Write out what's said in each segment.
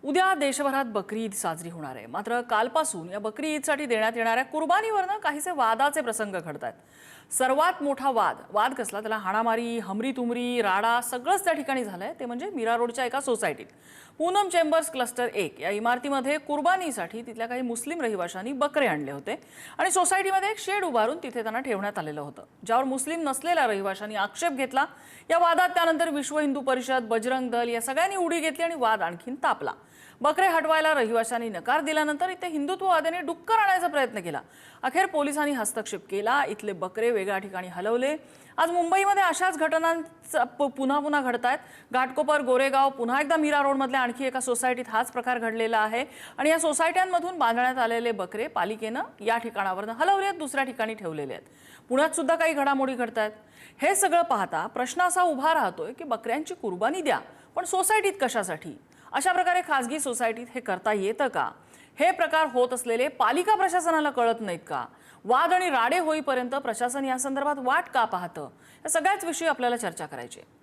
उद्या देशभरात बकरी ईद साजरी होणार आहे। मात्र कालपासून या बकरी ईदसाठी देण्यात येणाऱ्या कुर्बानीवरनं काहीसे वादाचे प्रसंग घडतात। सर्वात मोठा वाद कसला, त्याला हाणामारी, हमरी तुमरी, राडा सगळंच त्या ठिकाणी झालंय। ते म्हणजे मीरा रोडच्या एका सोसायटीत पूनम चेंबर्स क्लस्टर 1 या इमारतीमध्ये कुर्बानीसाठी तिथल्या काही मुस्लिम रहिवाशांनी बकरे आणले होते आणि सोसायटीमध्ये एक शेड उभारून तिथे त्यांना ठेवण्यात आलेलं होतं, ज्यावर मुस्लिम नसलेल्या रहिवाशांनी आक्षेप घेतला। या वादात त्यानंतर विश्व हिंदू परिषद, बजरंग दल या सगळ्यांनी उडी घेतली आणि वाद आणखीन तापला। बकरे हटवायला रहिवाशांनी नकार दिल्यानंतर इथे हिंदुत्ववाद्यांनी डुक्कर आणायचा प्रयत्न केला। अखेर पोलिसांनी हस्तक्षेप केला, इथले बकरे वेगळ्या ठिकाणी हलवले। आज मुंबईमध्ये अशाच घटनांचा पुन्हा घडतायत। घाटकोपर, गोरेगाव, पुन्हा एकदा मीरा रोडमधल्या आणखी एका सोसायटीत हाच प्रकार घडलेला आहे आणि या सोसायट्यांमधून बांधण्यात आलेले बकरे पालिकेनं या ठिकाणावरून हलवले आहेत, दुसऱ्या ठिकाणी ठेवलेले आहेत। पुण्यात सुद्धा काही घडामोडी घडतायत। हे सगळं पाहता प्रश्न असा उभा राहतोय की बकऱ्यांची कुर्बानी द्या, पण सोसायटीत कशासाठी? अशा प्रकारे खासगी सोसायटीत हे करता येतं का? हे प्रकार होत असलेले पालिका प्रशासनाला कळत नाहीत का? वाद आणि राडे होईपर्यंत प्रशासन या संदर्भात वाट का पाहतं? या सगळ्याच विषयी आपल्याला चर्चा करायची आहे।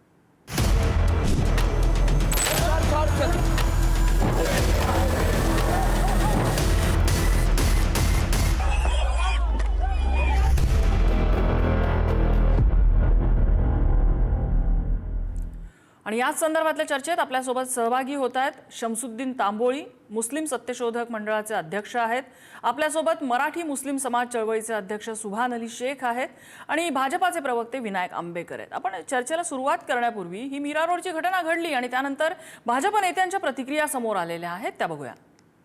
आणि याच संदर्भातल्या चर्चेत आपल्यासोबत सहभागी होत आहेत शमसुद्दीन तांबोळी, मुस्लिम सत्यशोधक मंडळाचे अध्यक्ष आहेत। आपल्यासोबत मराठी मुस्लिम समाज चळवळीचे अध्यक्ष सुभान अली शेख आहेत आणि भाजपाचे प्रवक्ते विनायक आंबेकर आहेत। आपण चर्चेला सुरुवात करण्यापूर्वी ही मीरा रोडची घटना घडली आणि त्यानंतर भाजप नेत्यांच्या प्रतिक्रिया समोर आलेल्या आहेत, त्या बघूया।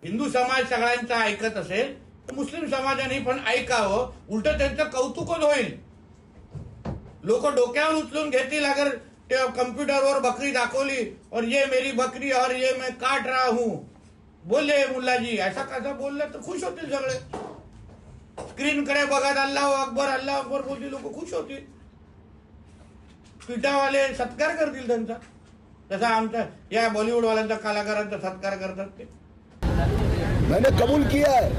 हिंदू समाज सगळ्यांचा ऐकत असेल, मुस्लिम समाजाने पण ऐकावं, उलट त्यांचं कौतुकच होईल। लोक डोक्यावर उचलून घेतील अगर कंप्यूटर और बकरी दाखवली और ये मेरी बकरी और ये मैं काट रहा हूं बोले मुल्ला जी, ऐसा कैसा बोलले तर खुश होतील सगळे। स्क्रीन कडे बघत अल्लाह अकबर बोलतील लोक खुश होतील, ट्विटरवाले सत्कार करतील त्यांचा, जसा आमचा या बॉलिवूड वाल्यांचा कलाकारांचा सत्कार करतात ते। मैंने कबूल किया है,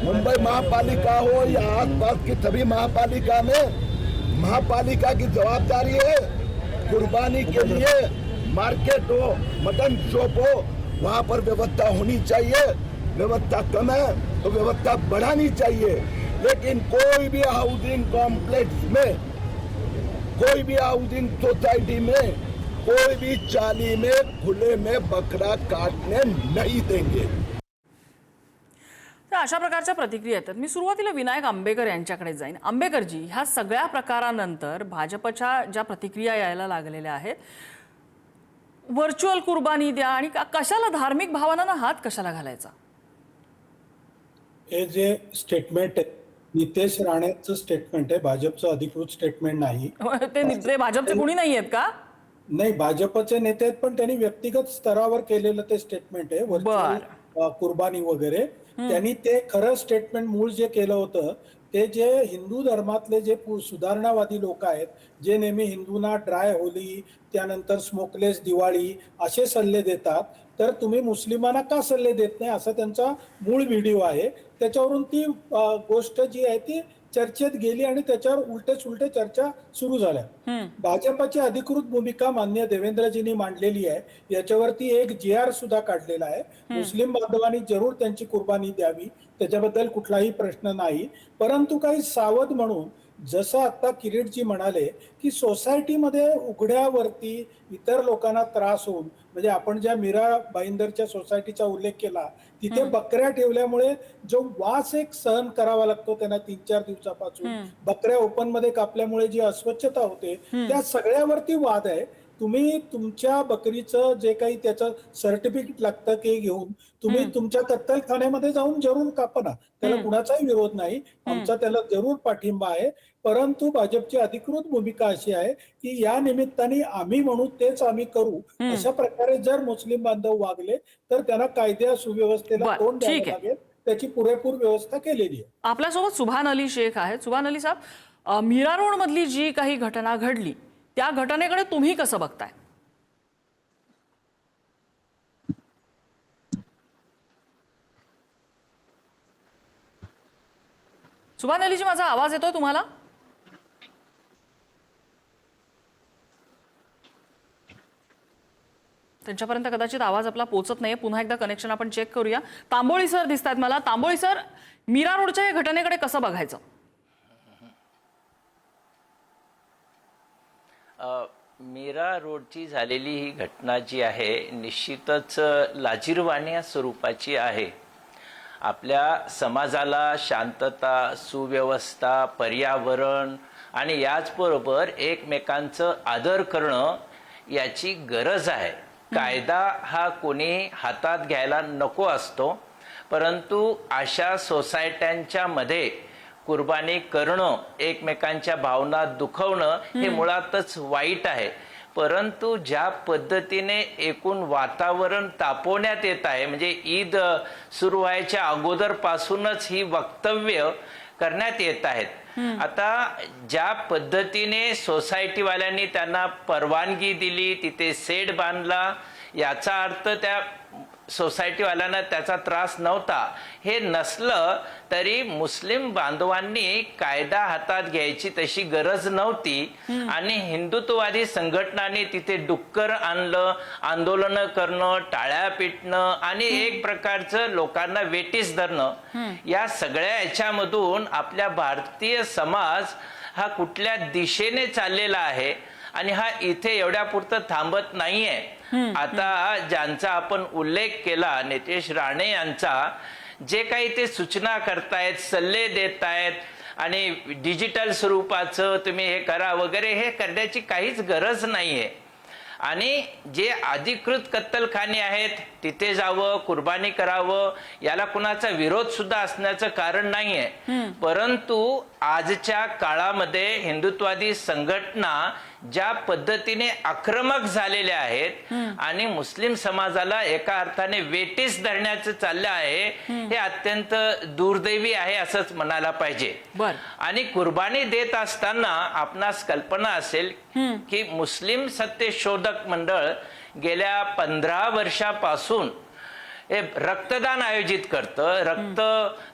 मुंबई महापालिका हो या आसपास की सभी महापालिका में महापालिका की जवाबदारी है कुर्बानी के लिए मार्केट हो, मटन शॉप हो, वहाँ पर व्यवस्था होनी चाहिए। व्यवस्था कम है तो व्यवस्था बढ़ानी चाहिए, लेकिन कोई भी हाउसिंग कॉम्प्लेक्स में, कोई भी हाउसिंग सोसाइटी में, कोई भी चाली में खुले में बकरा काटने नहीं देंगे। अशा प्रकारच्या प्रतिक्रिया येतात। मी सुरुवातीला विनायक आंबेकर यांच्याकडे जाईन। आंबेकरजी, ह्या सगळ्या प्रकारानंतर भाजपच्या ज्या प्रतिक्रिया यायला लागलेल्या आहेत, व्हर्च्युअल कुर्बानी द्या आणि कशाला धार्मिक भावनांना हात कशाला घालायचा? हे जे स्टेटमेंट आहे नितेश राणेचं स्टेटमेंट आहे, भाजपचं अधिकृत स्टेटमेंट नाही। ते भाजपचे कोणी नाही आहेत का? नाही, भाजपचे नेते आहेत, पण त्यांनी व्यक्तिगत स्तरावर केलेलं ते स्टेटमेंट आहे व्हर्च्युअल कुर्बानी वगैरे। त्यांनी ते खरं स्टेटमेंट मूळ जे केलं होतं ते जे हिंदू धर्मातले जे सुधारणावादी लोक आहेत, जे नेहमी हिंदूंना ड्राय होली, त्यानंतर स्मोकलेस दिवाळी असे सल्ले देतात, तर तुम्ही मुस्लिमांना का सल्ले देत नाही, असा त्यांचा मूळ व्हिडिओ आहे। त्याच्यावरून ती गोष्ट जी आहे ती चर्चेत गेली आणि त्याच्यावर उलटे सुलटे चर्चा सुरू झाल्या। भाजपची अधिकृत भूमिका माननीय देवेंद्रजींनी मांडलेली आहे, याच्यावरती एक GR सुद्धा काढलेला आहे। मुस्लिम बांधवांनी जरूर त्यांची कुर्बानी द्यावी, त्याच्याबद्दल कुठलाही प्रश्न नाही, परंतु काही सावध म्हणून, जसं आता किरीटजी म्हणाले की सोसायटीमध्ये उघड्यावरती इतर लोकांना त्रास होऊन, म्हणजे आपण ज्या मीरा भाईंदरच्या सोसायटीचा उल्लेख केला, तिथे बकऱ्या ठेवल्यामुळे जो वास एक सहन करावा लागतो त्यांना 3-4 दिवसापासून, बकऱ्या ओपन मध्ये कापल्यामुळे जी अस्वच्छता होते, त्या सगळ्यावरती वाद आहे। तुम्ही तुमच्या बकरीचं जे काही त्याचं सर्टिफिकेट लागतं ते घेऊन तुम्ही तुमच्या कत्तलखान्यामध्ये जाऊन जरूर कापा ना, त्याला कुणाचाही विरोध नाही, आमचा त्याला जरूर पाठिंबा आहे। परंतु भाजपची अधिकृत भूमिका अशी आहे की या निमित्ताने आम्ही म्हणू तेच आम्ही करू, अशा प्रकारे जर मुस्लिम बांधव वागले तर त्यांना कायद्या सुव्यवस्थेला तोंड द्यावं लागेल, त्याची पुरेपूर व्यवस्था केलेली आहे। आपल्यासोबत सुभान अली शेख आहेत। सुभान अली साहेब, मीरा रोड मधली जी काही घटना घडली त्या घटनेकडे तुम्ही कसं बघताय? सुभान अलीजी, माझा आवाज येतोय तुम्हाला? त्यांच्यापर्यंत कदाचित आवाज आपला पोहोचत नाहीये. पुन्हा एकदा कनेक्शन आपण चेक करूया. तांबोळी सर दिसतात मला. तांबोळी सर, मीरा रोडच्या या घटनेकडे कसं बघायचं? मीरा रोडची झालेली ही घटना जी आहे निश्चितच लाजिरवाण्या स्वरूपाची आहे. आपल्या समाजाला शांतता, सुव्यवस्था, पर्यावरण आणि याचबरोबर एकमेकांचं आदर करणं याची गरज आहे. कायदा हा कोणी हातात घ्यायला नको असतो, परंतु अशा सोसायट्यांच्या मध्ये कुर्बानी करणं, एकमेकांच्या भावना दुखवणं हे मुळातच वाईट आहे. परंतु ज्या पद्धतीने एकूण वातावरण तापवण्यात येत आहे, म्हणजे ईद सुरू व्हायच्या अगोदरपासूनच ही वक्तव्य करण्यात येत आहेत. आता ज्या पद्धतीने सोसायटीवाल्यांनी त्यांना परवानगी दिली, तिथे शेड बांधला, याचा अर्थ त्या सोसायटीवाल्यांना त्याचा त्रास नव्हता. हे नसलं तरी मुस्लिम बांधवांनी कायदा हातात घ्यायची तशी गरज नव्हती आणि हिंदुत्ववादी संघटनांनी तिथे डुक्कर आणलं, आंदोलनं करणं, टाळ्या पिटणं आणि एक प्रकारचं लोकांना वेटीस धरणं, या सगळ्या याच्यामधून आपल्या भारतीय समाज हा कुठल्या दिशेने चाललेला आहे आणि हा इथे एवढ्यापुरतं थांबत नाहीये. आता ज्यांचा आपण उल्लेख केला, नितेश राणे यांचा, जे काही ते सूचना करतायत, सल्ले देतायत आणि डिजिटल स्वरूपाचं तुम्ही हे करा वगैरे, हे करण्याची काहीच गरज नाहीये. आणि जे अधिकृत कत्तलखाने आहेत तिथे जावं, कुर्बानी करावं, याला कुणाचा विरोध सुद्धा असण्याचं कारण नाहीये. परंतु आजच्या काळामध्ये हिंदुत्ववादी संघटना ज्या पद्धतीने आक्रमक झालेल्या आहेत आणि मुस्लिम समाजाला एका अर्थाने वेटीस धरण्याचं चाललं आहे, हे अत्यंत दुर्दैवी आहे असंच म्हणायला पाहिजे. आणि कुर्बानी देत असताना आपणास कल्पना असेल की मुस्लिम सत्यशोधक मंडळ गेल्या 15 वर्षापासून हे रक्तदान आयोजित करतं. रक्त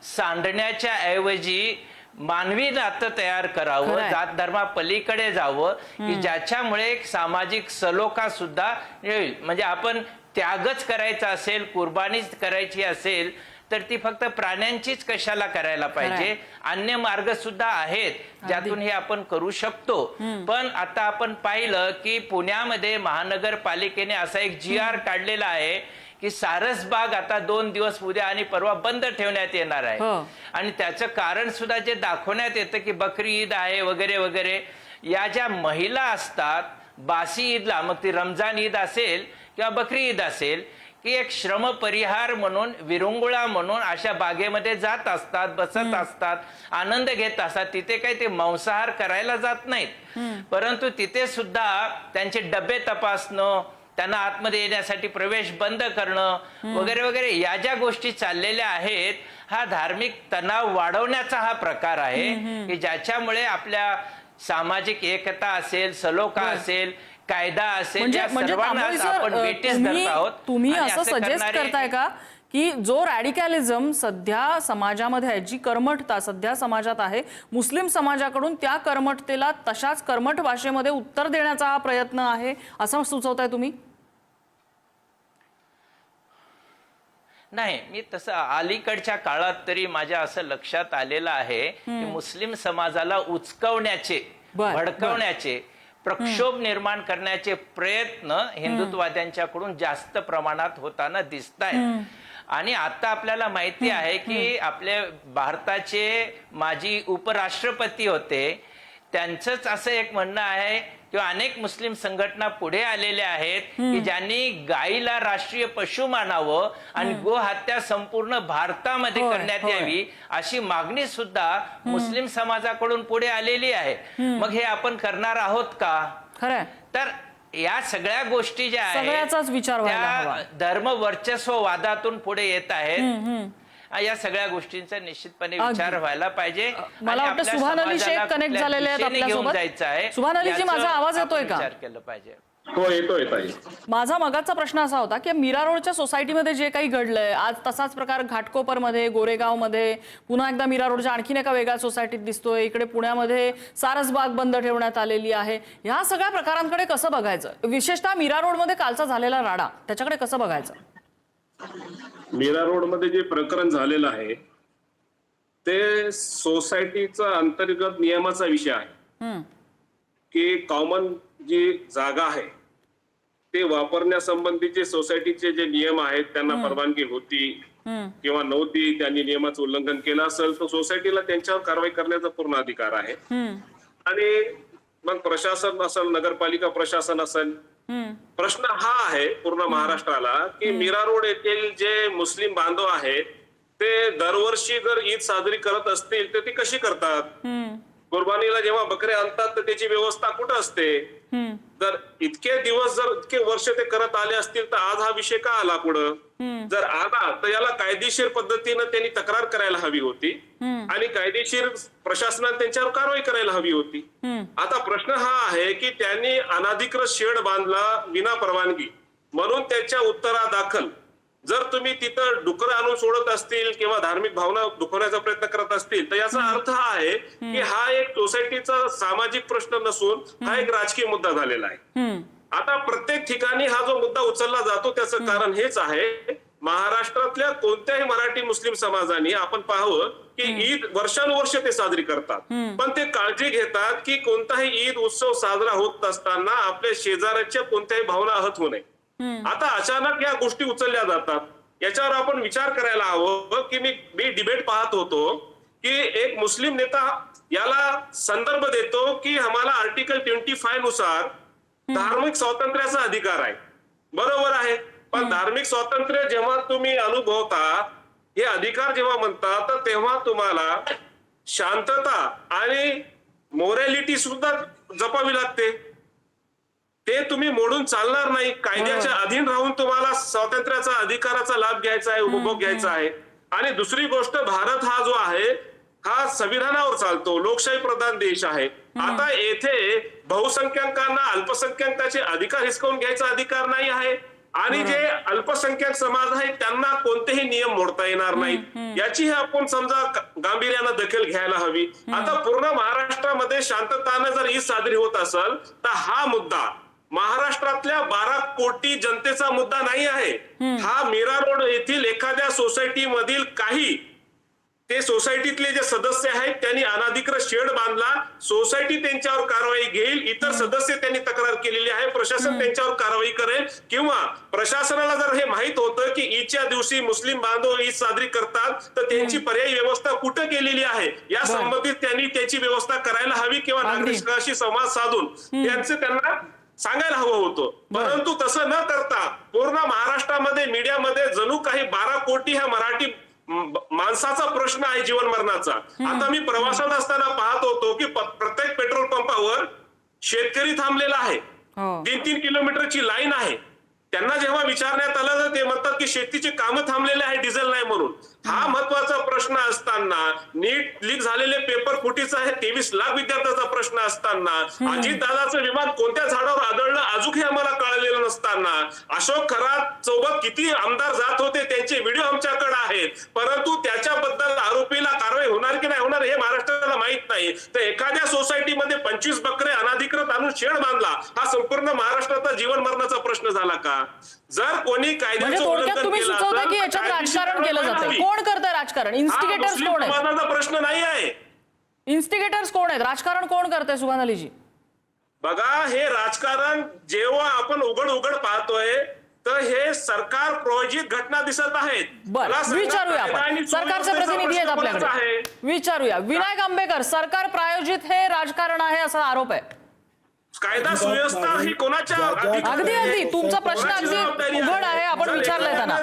सांडण्याच्या ऐवजी मानवी नातं तयार करावं, जात धर्मा पलीकडे जावं, की ज्याच्यामुळे एक सामाजिक सलोखा सुद्धा येईल. म्हणजे आपण त्यागच करायचा असेल, कुर्बानीच करायची असेल तर ती फक्त प्राण्यांचीच कशाला करायला पाहिजे, अन्य मार्ग सुद्धा आहेत ज्यातून हे आपण करू शकतो. पण आता आपण पाहिलं की पुण्यामध्ये महानगरपालिकेने असा एक GR काढलेला आहे की सारसबाग आता 2 दिवस उद्या आणि परवा बंद ठेवण्यात येणार आहे. आणि त्याचं कारण सुद्धा जे दाखवण्यात येतं की बकरी ईद आहे वगैरे वगैरे, या ज्या महिला असतात बासी ईदला, मग ती रमजान ईद असेल किंवा बकरी ईद असेल, की एक श्रम परिहार म्हणून, विरंगुळा म्हणून अशा बागेमध्ये जात असतात, बसत असतात, आनंद घेत असतात. तिथे काही ते मांसाहार करायला जात नाहीत, परंतु तिथे सुद्धा त्यांचे डबे तपासणं, त्यांना आतमध्ये येण्यासाठी प्रवेश बंद करणं वगैरे वगैरे, या ज्या गोष्टी चाललेल्या आहेत, हा धार्मिक तणाव वाढवण्याचा हा प्रकार आहे की ज्याच्यामुळे आपल्या सामाजिक एकता असेल, सलोखा असेल, कायदा असेल, या सर्वांनाच आपण वेटीस धरत आहोत. तुम्ही असं सजेस्ट करताय का की जो रॅडिकॅलिझम सध्या समाजामध्ये आहे, जी कर्मठता सध्या समाजात आहे, मुस्लिम समाजाकडून त्या कर्मठतेला तशाच कर्मठ भाषेमध्ये उत्तर देण्याचा हा प्रयत्न आहे, असं सुचवताय तुम्ही? नाही, मी तसं अलीकडच्या काळात तरी माझ्या असं लक्षात आलेलं आहे की मुस्लिम समाजाला उचकवण्याचे, भडकवण्याचे, प्रक्षोभ निर्माण करण्याचे प्रयत्न हिंदुत्ववाद्यांच्याकडून जास्त प्रमाणात होताना दिसत आहेत. आणि आता आपल्याला माहिती आहे की आपले भारताचे माजी उपराष्ट्रपती होते, त्यांचंच असं एक म्हणणं आहे किंवा अनेक मुस्लिम संघटना पुढे आलेल्या आहेत की ज्यांनी गायीला राष्ट्रीय पशु मानावं आणि गोहत्या संपूर्ण भारतामध्ये करण्यात यावी, अशी मागणी सुद्धा मुस्लिम समाजाकडून पुढे आलेली आहे. मग हे आपण करणार आहोत का? खरं तर या सगळ्या गोष्टी ज्या आहेत त्या धर्म वर्चस्व वादातून पुढे येत आहेत. या सगळ्या गोष्टींचा निश्चितपणे विचार व्हायला पाहिजे. मला वाटतं सुभान अली शेख कनेक्ट झालेले आहेत आपल्यासोबत. सुभान अलीजी, माझा आवाज येतोय का? विचार केला पाहिजे. हो येतोय ताई. माझा मगाचा प्रश्न असा होता की मीरा रोडच्या सोसायटीमध्ये जे काही घडलंय आज, तसाच प्रकार घाटकोपरमध्ये, गोरेगावमध्ये, पुन्हा एकदा मीरा रोडच्या आणखीन एका वेगळ्या सोसायटीत दिसतोय. इकडे पुण्यामध्ये सारसबाग बंद ठेवण्यात आलेली आहे. ह्या सगळ्या प्रकारांकडे कसं बघायचं? विशेषतः मीरा रोडमध्ये कालचा झालेला राडा, त्याच्याकडे कसं बघायचं? मीरा रोड मध्ये जे प्रकरण झालेलं आहे ते सोसायटीचा अंतर्गत नियमाचा विषय आहे की कॉमन जी जागा आहे ते वापरण्यासंबंधीचे सोसायटीचे जे नियम आहेत त्यांना परवानगी होती किंवा नव्हती, त्यांनी नियमाचं उल्लंघन केलं असेल तर सोसायटीला त्यांच्यावर कारवाई करण्याचा पूर्ण अधिकार आहे. आणि मग प्रशासन असेल, नगरपालिका प्रशासन असेल, प्रश्न हा आहे पूर्ण महाराष्ट्राला की मीरा रोड येथील जे मुस्लिम बांधव आहेत ते दरवर्षी जर ईद साजरी करत असतील तर ती कशी करतात? कुर्बानीला जेव्हा बकरे आणतात तर त्याची व्यवस्था कुठं असते? जर इतके दिवस जर इतके वर्ष ते करत आले असतील तर आज हा विषय का आला पुढं? जर आला तर याला कायदेशीर पद्धतीनं त्यांनी तक्रार करायला हवी होती आणि कायदेशीर प्रशासनाने त्यांच्यावर कारवाई करायला हवी होती. आता प्रश्न हा आहे की त्यांनी अनाधिकृत शेड बांधला विना परवानगी म्हणून त्याच्या उत्तरादाखल जर तुम्ही तिथं डुकर आणून सोडत असतील किंवा धार्मिक भावना दुखवण्याचा प्रयत्न करत असतील तर याचा अर्थ हा आहे की हा एक सोसायटीचा सामाजिक प्रश्न नसून हा एक राजकीय मुद्दा झालेला आहे. आता प्रत्येक ठिकाणी हा जो मुद्दा उचलला जातो त्याचं कारण हेच आहे, महाराष्ट्रातल्या कोणत्याही मराठी मुस्लिम समाजाने आपण पाहावं की ईद वर्षानुवर्ष ते साजरी करतात, पण ते काळजी घेतात की कोणताही ईद उत्सव साजरा होत असताना आपल्या शेजाऱ्याच्या कोणत्याही भावना आहत होऊ नये. आता अचानक या गोष्टी उचलल्या जातात. याच्यावर आपण विचार करायला हवं की मी डिबेट पाहत होतो की एक मुस्लिम नेता याला संदर्भ देतो की आम्हाला आर्टिकल 25 नुसार धार्मिक स्वातंत्र्याचा अधिकार आहे. बरोबर आहे, पण धार्मिक स्वातंत्र्य जेव्हा तुम्ही अनुभवता, हे अधिकार जेव्हा म्हणता तर तेव्हा तुम्हाला शांतता आणि मोरॅलिटी सुद्धा जपावी लागते. ते तुम्ही मोडून चालणार नाही. कायद्याच्या अधीन राहून तुम्हाला स्वातंत्र्याचा अधिकाराचा लाभ घ्यायचा आहे, उपभोग घ्यायचा आहे. आणि दुसरी गोष्ट, भारत हा जो आहे हा संविधानावर चालतो, लोकशाही प्रधान देश आहे. आता येथे बहुसंख्याकांना अल्पसंख्याकांचे अधिकार हिसकावून घ्यायचा अधिकार नाही आहे आणि जे अल्पसंख्याक समाज आहे त्यांना कोणतेही नियम मोडता येणार नाहीत. याची आपण समजा गांभीर्यानं दखल घ्यायला हवी. आता पूर्ण महाराष्ट्रामध्ये शांतताने जर ईद साजरी होत असेल तर हा मुद्दा महाराष्ट्रातल्या 12 कोटी जनतेचा मुद्दा नाही आहे. हा मीरा रोड येथील एखाद्या सोसायटी मधील काही ते सोसायटीतले जे सदस्य आहेत त्यांनी अनाधिकृत शेड बांधला, सोसायटी त्यांच्यावर कारवाई घेईल. इतर सदस्य त्यांनी तक्रार केलेली आहे, प्रशासन त्यांच्यावर कारवाई करेल. किंवा प्रशासनाला जर हे माहित होतं की ईदच्या दिवशी मुस्लिम बांधव ईद साजरी करतात तर त्यांची पर्यायी व्यवस्था कुठं केलेली आहे या संबंधित त्यांनी त्याची व्यवस्था करायला हवी किंवा नागरिकांशी संवाद साधून त्यांना सांगायला हवं होतं. परंतु तसं न करता पूर्ण महाराष्ट्रामध्ये मीडियामध्ये जणू काही 12 कोटी हा मराठी माणसाचा प्रश्न आहे, जीवन मरणाचा. आता मी प्रवासात असताना पाहत होतो की प्रत्येक पेट्रोल पंपावर शेतकरी थांबलेला आहे, 3-3 किलोमीटरची लाईन आहे. त्यांना जेव्हा विचारण्यात आलं तर ते म्हणतात की शेतीचे कामं थांबलेले आहे, डिझेल नाही म्हणून. हा महत्वाचा प्रश्न असताना, नीट लीक झालेले पेपर फुटीचा आहे 23 लाख विद्यार्थ्यांचा प्रश्न असताना, अजित दादाचं विमान कोणत्या झाडावर आदळलं अजूनही आम्हाला कळलेलं नसताना, अशोक खरात सोबत किती आमदार जात होते त्यांचे व्हिडिओ आमच्याकडे आहेत, परंतु त्याच्याबद्दल आरोपीला कारवाई होणार की नाही होणार हे महाराष्ट्राला माहित नाही. तर एखाद्या सोसायटीमध्ये 25 बकरे अनाधिकृत आणून शेड बांधला, हा संपूर्ण महाराष्ट्राचा जीवन मरणाचा प्रश्न झाला का? जर कोणी कायद्याचं उल्लंघन तुम्ही केलं सुचवता की याच्यात राजकारण केलं जातं. कोण करतंय राजकारण? इन्स्टिगेटर्स कोण आहेत? समाजाचा प्रश्न नाही आहे. इन्स्टिगेटर्स कोण आहेत? राजकारण कोण करतंय सुभान अलीजी? बघा, हे राजकारण जेव्हा आपण उघड पाहतोय तर हे सरकार प्रायोजित घटना दिसत आहेत. बरं, विचारूया आपण. सरकारचे प्रतिनिधी आहेत आपल्याकडे, विचारूया. विनायक आंबेकर, सरकार प्रायोजित हे राजकारण आहे असा आरोप आहे. कायदा सुव्यवस्था ही कोणाच्या अगदी तुमचा प्रश्न अगदी उघड आहे. आपण विचारलंय त्यांना,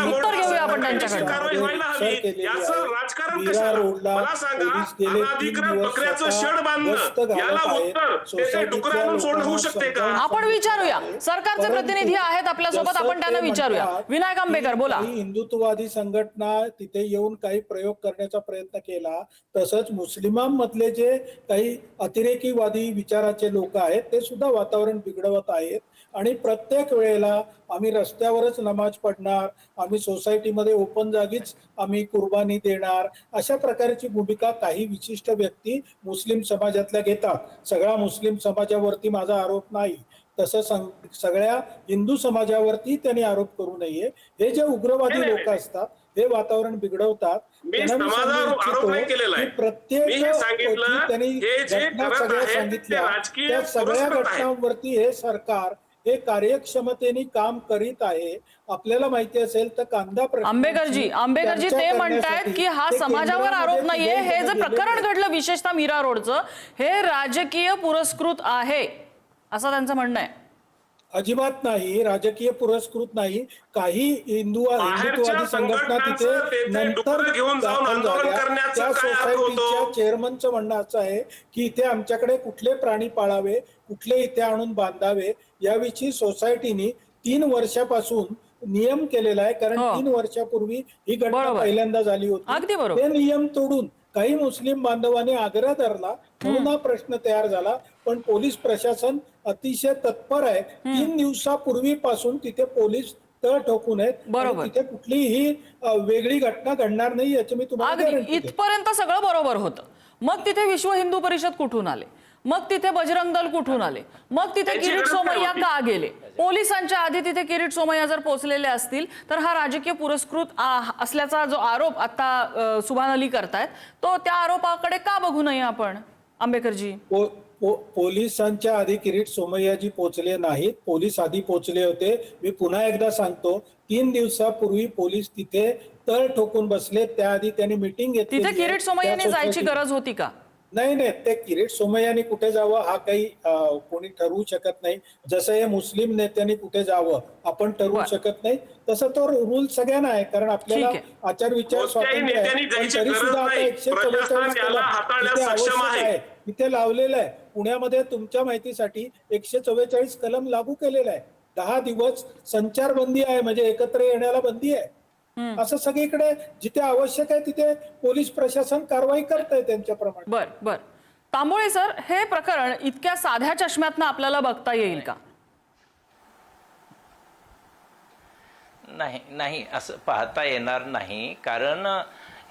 उत्तर घेऊया आपण त्यांच्याकडे. कारवाई व्हायला हवी. याचं राजकारण कशाला? मला सांगा, अनाधिकृत बकऱ्याचं शेड बांधणं याला उत्तर त्याचे डुकर आणून सोडणं होऊ शकते का? आपण विचारूया. सरकारचे प्रतिनिधी आहेत आपल्यासोबत, आपण त्यांना विचारूया. विनायक आंबेकर, बोला. हिंदुत्ववादी संघटना तिथे येऊन काही प्रयोग करण्याचा प्रयत्न केला, तसंच मुस्लिमांमधले जे काही अतिरेकीवादी विचाराचे लोक आहेत ते सुद्धा वातावरण बिघडवत आहेत आणि प्रत्येक वेळेला आम्ही रस्त्यावरच नमाज पडणार, आम्ही सोसायटीमध्ये ओपन जागीच आम्ही कुर्बानी देणार, अशा प्रकारची भूमिका काही विशिष्ट व्यक्ती मुस्लिम समाजातल्या घेतात. सगळा मुस्लिम समाजावरती माझा आरोप नाही, तसं सगळ्या हिंदू समाजावरती त्यांनी आरोप करू नये. हे जे उग्रवादी लोक असतात हे वातावरण बिघडवतात. मी समाजावर आरोप नाही केलेला आहे. प्रत्येक मी हे सांगितलं, त्यांनी हे जे घटना करत सगळ्या आहेत ते सांगितल्या, राजकीय त्या सगळ्या पुरस्कृत आहेत. घटनांवरती हे सरकार हे कार्यक्षमतेने काम करीत आहे. आपल्याला माहिती असेल तर कांदा आंबेकरजी ते म्हणतायत की हा समाजावर आरोप नाहीये, हे जे प्रकरण घडलं विशेषतः मीरा रोडचं हे राजकीय पुरस्कृत आहे असं त्यांचं म्हणणं आहे. अजिबात नाही, राजकीय पुरस्कृत नाही. काही हिंदुत्ववादी संघटना तिथे नंतर घेऊन जाऊन आंदोलन त्या करण्याचा काय अर्थ सोसायटीच्या होतो? चेअरमनचं म्हणणं असं आहे की इथे आमच्याकडे कुठले प्राणी पाळावे, कुठले इथे आणून बांधावे, याविषयी सोसायटीने 3 वर्षापासून नियम केलेला आहे. कारण 3 वर्षापूर्वी ही घटना बरोबर. पहिल्यांदा झाली होती. अगदी बरोबर. ते नियम तोडून काही मुस्लिम बांधवांनी आग्रह धरला म्हणून हा प्रश्न तयार झाला. पण पोलीस प्रशासन अतिशय तत्पर आहे. 3 दिवसापूर्वीपासून तिथे पोलीस तळ ठोकून आहेत. बरोबर. तिथे कुठलीही वेगळी घटना घडणार नाही याची मी तुम्हाला अगदी guarantee देतो. इथपर्यंत सगळं बरोबर होतं. मग तिथे विश्व हिंदू परिषद कुठून आले, मग तिथे बजरंग दल कुठून आले, मग तिथे त्यांची किरीट गरज काय सोमय्या होती? का गेले? पोलिसांच्या आधी तिथे किरीट सोमय्या जर पोहोचलेले असतील तर हा राजकीय पुरस्कृत असल्याचा जो आरोप आता सुभान अली करतायत तो त्या आरोपाकडे का बघू नये आपण आंबेकरजी? पोलिसांच्या आधी किरीट सोमय्याजी पोहोचले नाहीत, पोलीस आधी पोहोचले होते. मी पुन्हा एकदा सांगतो, 3 दिवसापूर्वी पोलीस तिथे तळ ठोकून बसले. त्याआधी त्यांनी मीटिंग घेतली. तिथे किरीट सोमय्याने जायची गरज होती का? नाही, ते किरीट सोमय्यानी कुठे जावं हा काही कोणी ठरवू शकत नाही. जसं हे मुस्लिम नेत्यांनी कुठे जावं आपण ठरवू शकत नाही, तसं तो रूल सगळ्यांना आहे. कारण आपल्याला ठीक आहे. आचार विचार कोणत्याही स्वातंत्र्य आहे. नेत्याने पण जायची तरी गरज सुद्धा आता नाही. 144 प्रशासन याला हाताळण्यास इथे सक्षम आवश्यक आहे. इथे लावलेलं आहे. पुण्यामध्ये तुमच्या माहितीसाठी 144 कलम लागू केलेला आहे. 10 दिवस संचारबंदी आहे, म्हणजे एकत्र येण्याला बंदी आहे. असं सगळीकडे जिथे आवश्यक आहे तिथे पोलीस प्रशासन कारवाई करत आहे त्यांच्याप्रमाणे. बर तांबोळे सर, हे प्रकरण इतक्या साध्या चष्म्यातनं आपल्याला बघता येईल का? नाही असं पाहता येणार नाही. कारण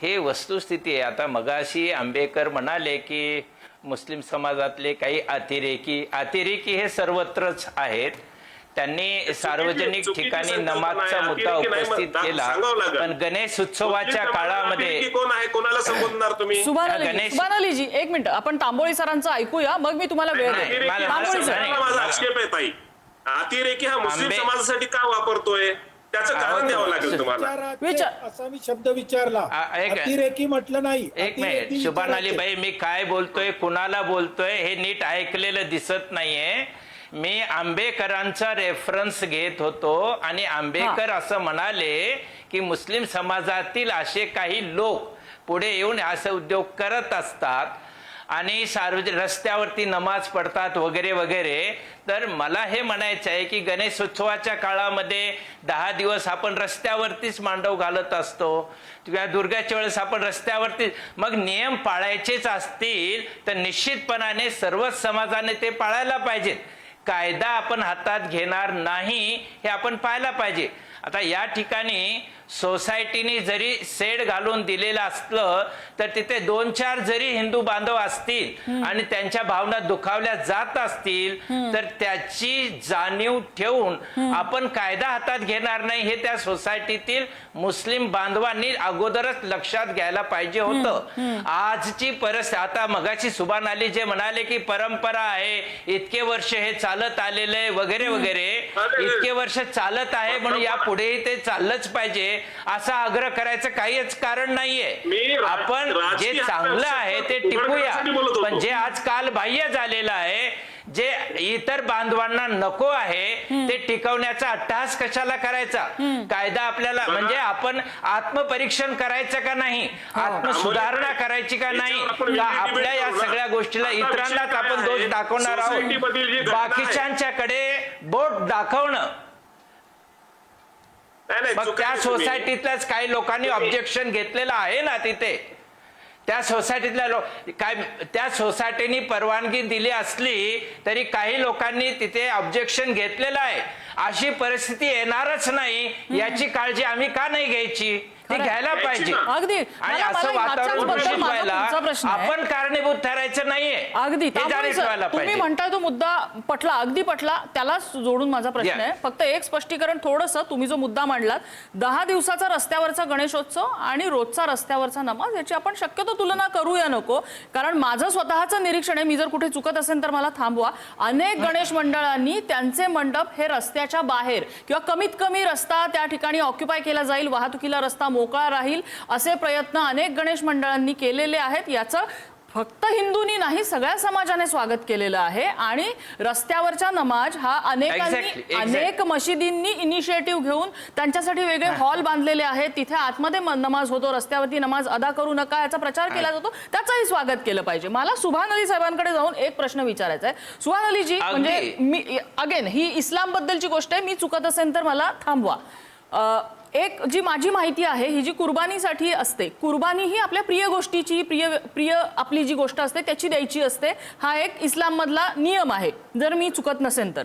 हे वस्तुस्थिती आहे. आता मगाशी आंबेकर म्हणाले की मुस्लिम समाजातले काही अतिरेकी हे सर्वत्रच आहेत. त्यांनी सार्वजनिक ठिकाणी नमाजचा मुद्दा उपस्थित केला. पण गणेश उत्सवाच्या काळामध्ये कोण आहे, कोणाला संबोधणार तुम्ही? सुभान अलीजी, 1 मिनिट, आपण तांबोळी सरांचं ऐकूया, मग मी तुम्हाला वेळ देईन. अतिरेकी तांबोळी सर, माझा आक्षेप आहे ताई. अतिरेकी हा मुस्लिम समाजासाठी का वापरतोय त्याचं कारण द्यावं लागेल तुम्हाला. असा मी शब्द विचारला, अतिरेकी म्हटलं नाही. एक मिनिट शुभान अली भाई, मी काय बोलतोय, कुणाला बोलतोय हे नीट ऐकलेलं दिसत नाहीये. मी आंबेकरांचा रेफरन्स घेत होतो आणि आंबेकर असं म्हणाले की मुस्लिम समाजातील असे काही लोक पुढे येऊन असे उद्योग करत असतात आणि सार्वजनिक रस्त्यावरती नमाज पडतात वगैरे वगैरे. तर मला हे म्हणायचं आहे की गणेशोत्सवाच्या काळामध्ये 10 दिवस आपण रस्त्यावरतीच मांडव घालत असतो किंवा दुर्गाच्या वेळेस आपण रस्त्यावरती. मग नियम पाळायचेच असतील तर निश्चितपणाने सर्वच समाजाने ते पाळायला पाहिजेत. कायदा आपण हातात घेणार नाही हे आपण पाहायला पाहिजे. आता या ठिकाणी सोसायटीने जरी शेड घालून दिलेलं असलं तर तिथे 2-4 जरी हिंदू बांधव असतील आणि त्यांच्या भावना दुखावल्या जात असतील तर त्याची जाणीव ठेवून आपण कायदा हातात घेणार नाही हे त्या सोसायटीतील मुस्लिम बांधवांनी अगोदरच लक्षात घ्यायला पाहिजे होतं. आजची परिस्थिती, आता मगाशी सुभान अली जे म्हणाले की परंपरा आहे, इतके वर्ष हे चालत आलेलं आहे वगैरे वगैरे, इतके वर्ष चालत आहे म्हणून या पुढेही ते चाललंच पाहिजे असा आग्रह करायचं काहीच कारण नाहीये. आपण जे चांगलं आहे ते टिकूया, पण जे आजकाल बाह्य झालेलं आहे, जे इतर बांधवांना नको आहे ते टिकवण्याचा अट्टहास कशाला करायचा? कायदा आपल्याला म्हणजे आपण आत्मपरीक्षण करायचं का नाही, आत्मसुधारणा करायची का नाही, का आपल्या या सगळ्या गोष्टीला इतरांनाच आपण दोष दाखवणार आहोत? बाकीच्यांच्याकडे बोट दाखवणं. मग त्या सोसायटीतल्याच काही लोकांनी ऑब्जेक्शन घेतलेलं आहे ना तिथे, त्या सोसायटीतल्या लोक काय त्या सोसायटीनी परवानगी दिली असली तरी काही लोकांनी तिथे ऑब्जेक्शन घेतलेलं आहे. अशी परिस्थिती येणारच नाही याची काळजी आम्ही का नाही घ्यायची? ती घ्यायला पाहिजे. अगदी. आणि असं वातावरण दूषित व्हायला आपण कारणीभूत ठरायचं नाहीये. अगदी हे जाणीव ठेवायला तुम्ही पाहिजे. म्हणताय तो मुद्दा पटला, अगदी पटला, त्यालाच जोडून माझा प्रश्न आहे. फक्त एक स्पष्टीकरण थोडंसं, तुम्ही जो मुद्दा मांडलात 10 दिवसाचा रस्त्यावरचा गणेशोत्सव आणि रोजचा रस्त्यावरचा नमाज याची आपण शक्यतो तुलना करूया नको. कारण माझं स्वतःचं निरीक्षण आहे, मी जर कुठे चुकत असेल तर मला थांबवा. अनेक गणेश मंडळांनी त्यांचे मंडप हे रस्त्याच्या बाहेर किंवा कमीत कमी रस्ता त्या ठिकाणी ऑक्युपाय केला जाईल, वाहतुकीला रस्ता मोकळा राहील असे प्रयत्न अनेक गणेश मंडळांनी केलेले आहेत. याचं फक्त हिंदूंनी नाही सगळ्या समाजाने स्वागत केलेलं आहे. आणि रस्त्यावरचा नमाज हा Exactly. अनेक मशिदींनी इनिशिएटिव्ह घेऊन त्यांच्यासाठी वेगळे हॉल बांधलेले आहेत, तिथे आतमध्ये नमाज होतो, रस्त्यावरती नमाज अदा करू नका याचा प्रचार केला जातो, त्याचंही स्वागत केलं पाहिजे. मला सुभान अली साहेबांकडे जाऊन एक प्रश्न विचारायचा आहे. सुभान अलीजी, म्हणजे मी अगेन ही इस्लाम बद्दलची गोष्ट आहे, मी चुकत असेल तर मला थांबवा. एक जी माझी माहिती आहे ही जी कुर्बानीसाठी असते, कुर्बानी ही आपल्या प्रिय गोष्टीची प्रिय आपली जी गोष्ट असते त्याची द्यायची असते, हा एक इस्लाम मधला नियम आहे जर मी चुकत नसेल तर.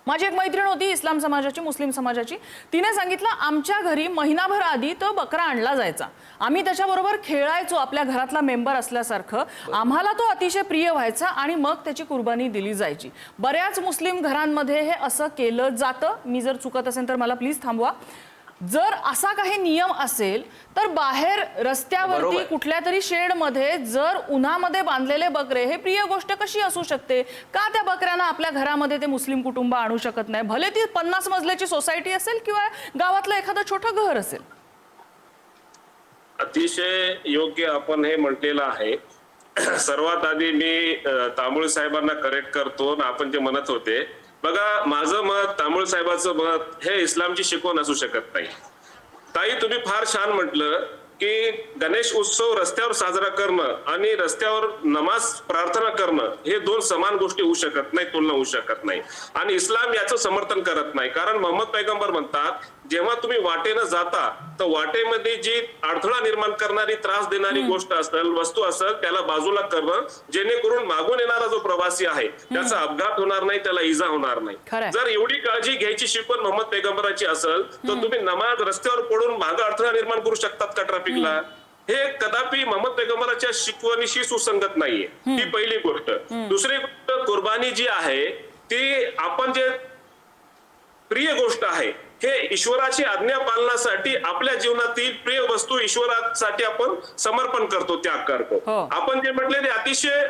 माझी एक मैत्रीण होती इस्लाम समाजाची, मुस्लिम समाजाची, तिने सांगितलं आमच्या घरी महिनाभर आधी तो बकरा आणला जायचा, आम्ही त्याच्याबरोबर खेळायचो आपल्या घरातला मेंबर असल्यासारखं, आम्हाला तो अतिशय प्रिय व्हायचा आणि मग त्याची कुर्बानी दिली जायची. बऱ्याच मुस्लिम घरांमध्ये हे असं केलं जातं. मी जर चुकत असेल तर मला प्लीज थांबवा. जर असा काही नियम असेल तर बाहेर रस्त्यावरती कुठल्या तरी शेडमध्ये जर उन्हामध्ये बांधलेले बकरे हे प्रिय गोष्ट कशी असू शकते? का त्या बकऱ्यांना आपल्या घरामध्ये ते मुस्लिम कुटुंब आणू शकत नाही? भले ती 50 मजल्याची सोसायटी असेल किंवा गावातलं एखादं छोटं घर असेल. अतिशय योग्य आपण हे म्हटलेलं आहे. सर्वात आधी मी तांबोळी साहेबांना करेक्ट करतो. आपण जे म्हणत होते, बघा माझं मत, तांबोळी साहेबांचं मत हे इस्लामची शिकवण असू शकत नाही. ताई तुम्ही फार छान म्हटलं की गणेश उत्सव रस्त्यावर साजरा करणं आणि रस्त्यावर नमाज प्रार्थना करणं हे दोन समान गोष्टी होऊ शकत नाही, तुलना होऊ शकत नाही. आणि इस्लाम याचं समर्थन करत नाही. कारण मोहम्मद पैगंबर म्हणतात जेव्हा तुम्ही वाटेनं जाता तर वाटेमध्ये जी अडथळा निर्माण करणारी, त्रास देणारी गोष्ट असेल, वस्तू असेल, त्याला बाजूला करणं, जेणेकरून मागून येणारा जो प्रवासी आहे त्याचा अपघात होणार नाही, त्याला इजा होणार नाही. जर एवढी काळजी घ्यायची शिकवण मोहम्मद पैगंबराची असेल तर तुम्ही नमाज रस्त्यावर पडून मागं अडथळा निर्माण करू शकतात का ट्रॅफिकला? हे कदापि मोहम्मद पैगंबराच्या शिकवणीशी सुसंगत नाहीये. ही पहिली गोष्ट. दुसरी गोष्ट, कुर्बानी जी आहे ती आपण जे प्रिय गोष्ट आहे हे ईश्वराची आज्ञा पालनासाठी आपल्या जीवनातील प्रिय वस्तू ईश्वरासाठी आपण समर्पण करतो, त्याग करतो. आपण जे म्हटले ते अतिशय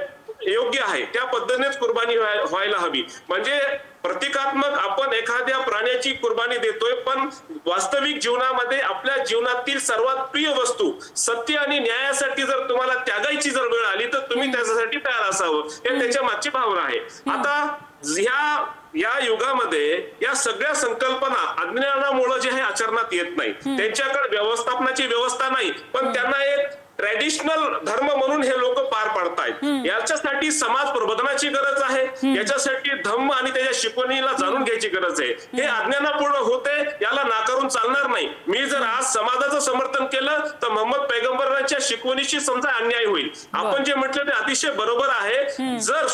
योग्य आहे. त्या पद्धतीनेच कुर्बानी व्हायला हवी. म्हणजे प्रतिकात्मक आपण एखाद्या प्राण्याची कुर्बानी देतोय, पण वास्तविक जीवनामध्ये आपल्या जीवनातील सर्वात प्रिय वस्तू सत्य आणि न्यायासाठी जर तुम्हाला त्यागायची जर वेळ आली तर तुम्ही त्याच्यासाठी तयार असावं, हे त्याच्या मागची भावना आहे. आता या युगामध्ये या सगळ्या संकल्पना अज्ञानामुळे जे आहे आचरणात येत नाही. त्यांच्याकडे व्यवस्थापनाची व्यवस्था नाही, पण त्यांना एक ट्रॅडिशनल धर्म म्हणून हे लोक पार पाडतायत. याच्यासाठी समाज प्रबोधनाची गरज आहे, याच्यासाठी धम्म आणि त्याच्या शिकवणीला जाणून घ्यायची गरज आहे. हे अज्ञानापूर्ण होते, याला नाकारून चालणार नाही. मी जर आज समाजाचं समर्थन केलं तर मोहम्मद पैगंबरांच्या शिकवणीशी समजा अन्याय होईल. आपण जे म्हटलं ते अतिशय बरोबर आहे. जर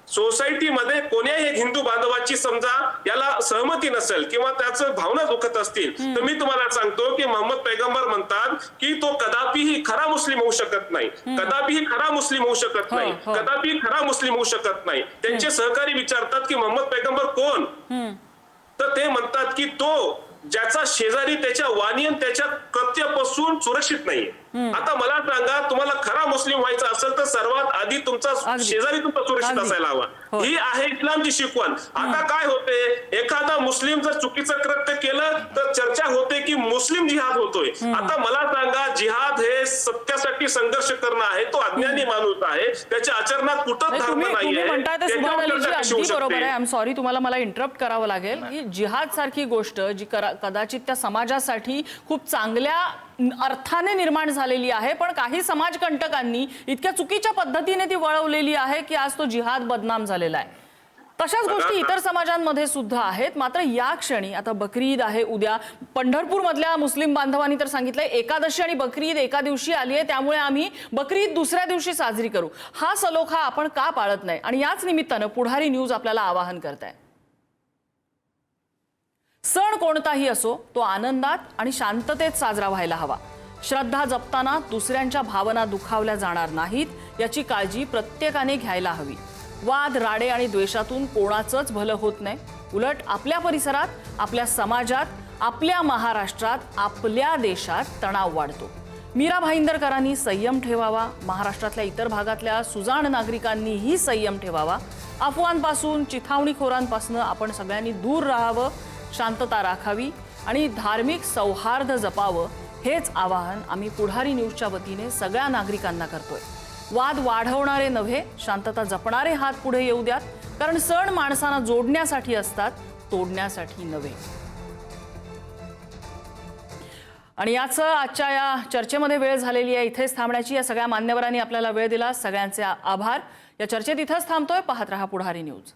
सोसायटीमध्ये कोण्याही हिंदू बांधवाची समजा याला सहमती नसेल किंवा त्याचं भावना दुखत असतील तर मी तुम्हाला सांगतो की मोहम्मद पैगंबर म्हणतात की तो कदापिही खरा मुस्लिम होऊ शकत नाही, कदापिही खरा मुस्लिम होऊ शकत नाही, कदापि खरा मुस्लिम होऊ शकत नाही. त्यांचे सहकारी विचारतात की मोहम्मद पैगंबर कोण? तर ते म्हणतात की तो ज्याचा शेजारी त्याच्या वाणी आणि त्याच्या कृत्यापासून सुरक्षित नाहीये. आता मला सांगा, तुम्हाला खरा मुस्लिम व्हायचा असेल तर सर्वात आधी तुमचा शेजारी तुमचा सुरक्षित असायला हवा. ही आहे इस्लामची शिकवण. आता काय होते, एखादा मुस्लिम जर चुकीचं कृत्य केलं तर चर्चा होते की मुस्लिम जिहाद होतोय. आता मला सांगा, जिहाद हे सत्यासाठी संघर्ष करणं आहे. तो अज्ञानी माणूस आहे, त्याच्या आचरणात कुठंच धर्म नाहीये. अगदी बरोबर आहे. आय एम सॉरी, तुम्हाला मला इंटरप्ट करावं लागेल की जिहाद सारखी गोष्ट जी कदाचित त्या समाजासाठी खूप चांगल्या अर्थाने निर्माण झालेली आहे, पण काही समाजकंटकांनी इतक्या चुकीच्या पद्धतीने ती वळवलेली आहे की आज तो जिहाद बदनाम झालेला आहे. तशाच गोष्टी इतर समाजांमध्ये सुद्धा आहेत. मात्र या क्षणी आता बकरी ईद आहे उद्या. पंढरपूर मधल्या मुस्लिम बांधवांनी तर सांगितलंय एकादशी आणि बकरी ईद एका दिवशी आली आहे, त्यामुळे आम्ही बकरी ईद दुसऱ्या दिवशी साजरी करू. हा सलोखा आपण का पाळत नाही? आणि याच निमित्तानं पुढारी न्यूज आपल्याला आवाहन करताय. सण कोणताही असो तो आनंदात आणि शांततेत साजरा व्हायला हवा. श्रद्धा जपताना दुसऱ्यांच्या भावना दुखावल्या जाणार नाहीत याची काळजी प्रत्येकाने घ्यायला हवी. वाद, राडे आणि द्वेषातून कोणाचंच भलं होत नाही. उलट आपल्या परिसरात, आपल्या समाजात, आपल्या महाराष्ट्रात, आपल्या देशात तणाव वाढतो. मीरा भाईंदरकरांनी संयम ठेवावा. महाराष्ट्रातल्या इतर भागातल्या सुजाण नागरिकांनीही संयम ठेवावा. अफवांपासून, चिथावणीखोरांपासून आपण सगळ्यांनी दूर राहावं, शांतता राखावी आणि धार्मिक सौहार्द जपावं, हेच आवाहन आम्ही पुढारी न्यूजच्या वतीने सगळ्या नागरिकांना करतोय. वाद वाढवणारे नव्हे, शांतता जपणारे हात पुढे येऊ द्यात. कारण सण माणसांना जोडण्यासाठी असतात, तोडण्यासाठी नव्हे. आणि याच आजच्या या चर्चेमध्ये वेळ झालेली आहे. इथेच थांबण्याची. या सगळ्या मान्यवरांनी आपल्याला वेळ दिला, सगळ्यांचे आभार. या चर्चेत इथंच थांबतोय. पाहत रहा पुढारी न्यूज.